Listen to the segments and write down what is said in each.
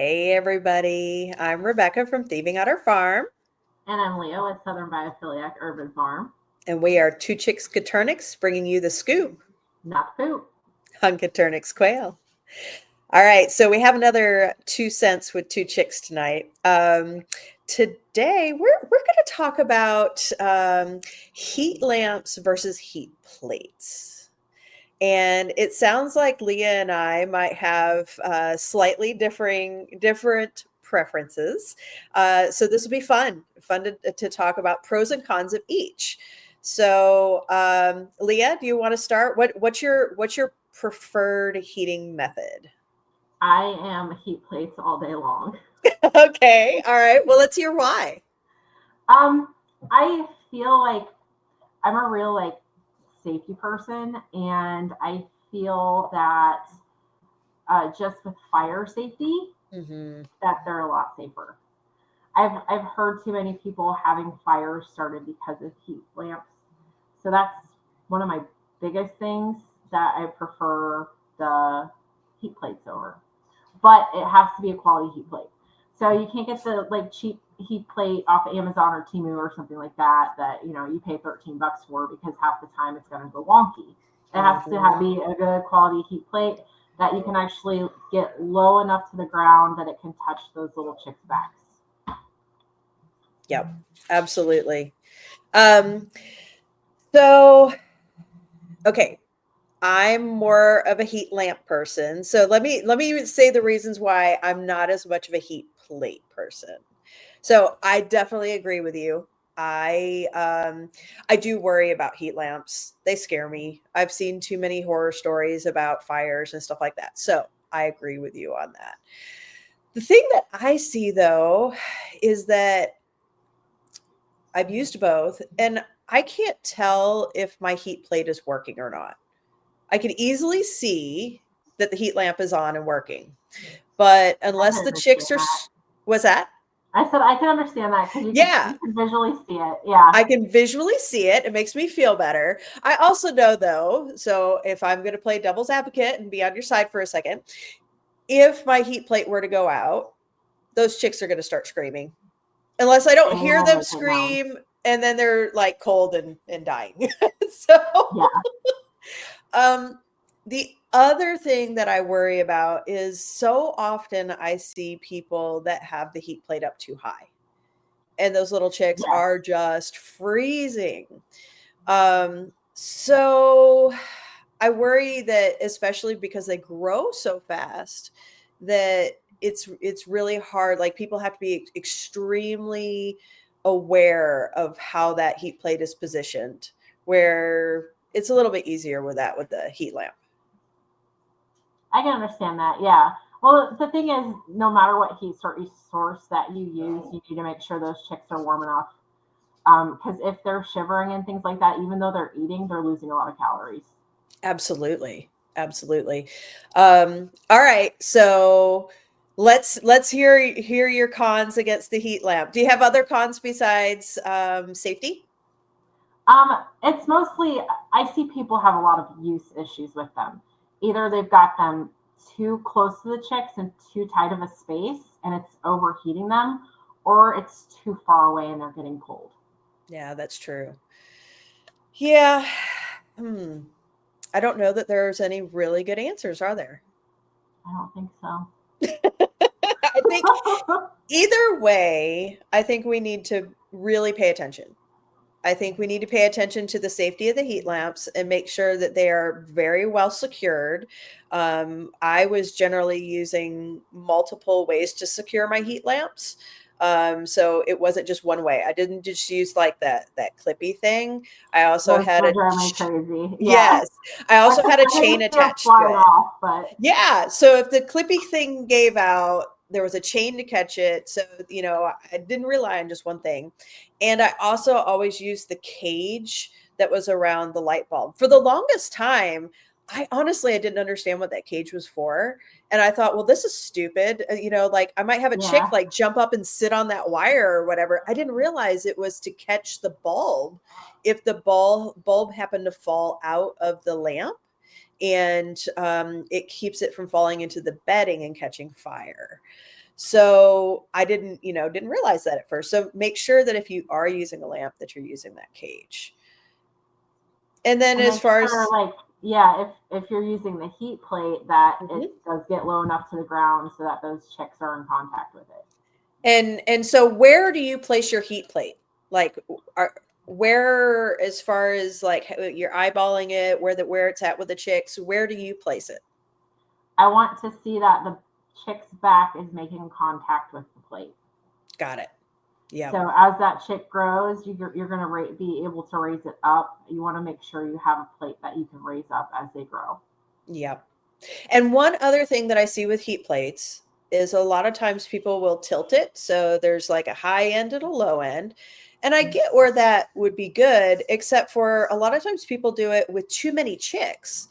Hey, everybody. I'm Rebecca from Thieving at Our Farm, And I'm Leo at Southern Biophiliac Urban Farm. and we are two Chix Coturnix bringing you the scoop Not poop. on Coturnix quail. All right, so we have another 2 cents with two chicks tonight. Today, we're going to talk about heat lamps versus heat plates. And it sounds like Leah and I might have slightly different preferences. So this will be fun to talk about pros and cons of each. So, Leah, do you want to start? What's your preferred heating method? I am heat plates all day long. Okay, all right. Well, let's hear why. Um, I feel like I'm a real safety person, and I feel that just with fire safety, Hmm. that they're a lot safer. I've heard too many people having fires started because of heat lamps, so that's one of my biggest things that I prefer the heat plates over. But it has to be a quality heat plate. So you can't get the cheap heat plate off Amazon or Temu or something like that you pay $13 for, because half the time it's going to go wonky. It has to Hmm. be a good quality heat plate that you can actually get low enough to the ground that it can touch those little chicks' backs. Yep, absolutely. Um, so okay, I'm more of a heat lamp person. So let me say the reasons why I'm not as much of a heat plate person. So I definitely agree with you. I do worry about heat lamps. They scare me. I've seen too many horror stories about fires and stuff like that. So I agree with you on that. The thing that I see though is that I've used both and I can't tell if my heat plate is working or not. I can easily see that the heat lamp is on and working. But I unless can the understand chicks are, that. was that? I said I can understand that because Yeah, you can visually see it. Yeah. I can visually see it. It makes me feel better. I also know, though, so if I'm going to play devil's advocate and be on your side for a second, if my heat plate were to go out, those chicks are going to start screaming. Unless I don't They hear will them make it known. scream and then they're like cold and dying. So Yeah. Um, the other thing that I worry about is so often I see people that have the heat plate up too high, and those little chicks Yes. are just freezing. So I worry that, especially because they grow so fast, that it's really hard. Like people have to be extremely aware of how that heat plate is positioned, where it's a little bit easier with that with the heat lamp. I can understand that. Yeah. Well, the thing is, no matter what source that you use, you need to make sure those chicks are warm enough. Because if they're shivering and things like that, even though they're eating, they're losing a lot of calories. Absolutely. Absolutely. All right. So let's hear your cons against the heat lamp. Do you have other cons besides safety? It's mostly, I see people have a lot of use issues with them. Either they've got them too close to the chicks and too tight of a space and it's overheating them, or it's too far away and they're getting cold. Yeah, that's true. Yeah. Hmm. I don't know that there's any really good answers, are there? I don't think so. I think either way, I think we need to really pay attention. I think we need to pay attention to the safety of the heat lamps and make sure that they are very well secured. I was generally using multiple ways to secure my heat lamps. So it wasn't just one way. I didn't just use like that clippy thing. I also had Those a drive me crazy. Yeah. yes. I also had a I chain can see them attached to flying it. off, but Yeah, so if the clippy thing gave out, there was a chain to catch it. So, I didn't rely on just one thing. And I also always used the cage that was around the light bulb. For the longest time, I didn't understand what that cage was for. And I thought, well, this is stupid. Like I might have a chick yeah. like jump up and sit on that wire or whatever. I didn't realize it was to catch the bulb if the bulb happened to fall out of the lamp, and it keeps it from falling into the bedding and catching fire. So I didn't realize that at first. So make sure that if you are using a lamp that you're using that cage. And then And as make far sure, as like, yeah, if you're using the heat plate, that it Mhm. does get low enough to the ground so that those chicks are in contact with it. And so where do you place your heat plate? Like are where as far as like you're eyeballing it, where it's at with the chicks, where do you place it? I want to see that the chick's back is making contact with the plate. Got it. Yeah. So as that chick grows, you're going to be able to raise it up. You want to make sure you have a plate that you can raise up as they grow. Yeah. And one other thing that I see with heat plates is a lot of times people will tilt it. So there's like a high end and a low end. And I get where that would be good, except for a lot of times people do it with too many chicks.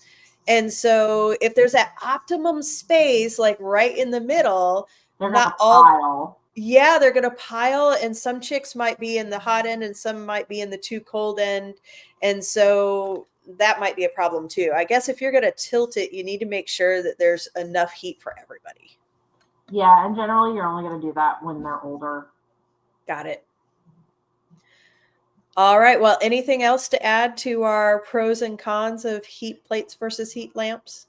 And so if there's that optimum space, like right in the middle, They're going not to all, pile. yeah, they're going to pile, and some chicks might be in the hot end and some might be in the too cold end. And so that might be a problem too. I guess if you're going to tilt it, you need to make sure that there's enough heat for everybody. Yeah, and generally you're only going to do that when they're older. Got it. All right. Well, anything else to add to our pros and cons of heat plates versus heat lamps?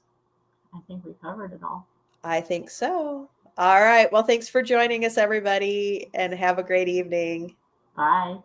I think we covered it all. I think so. All right. Well, thanks for joining us, everybody, and have a great evening. Bye.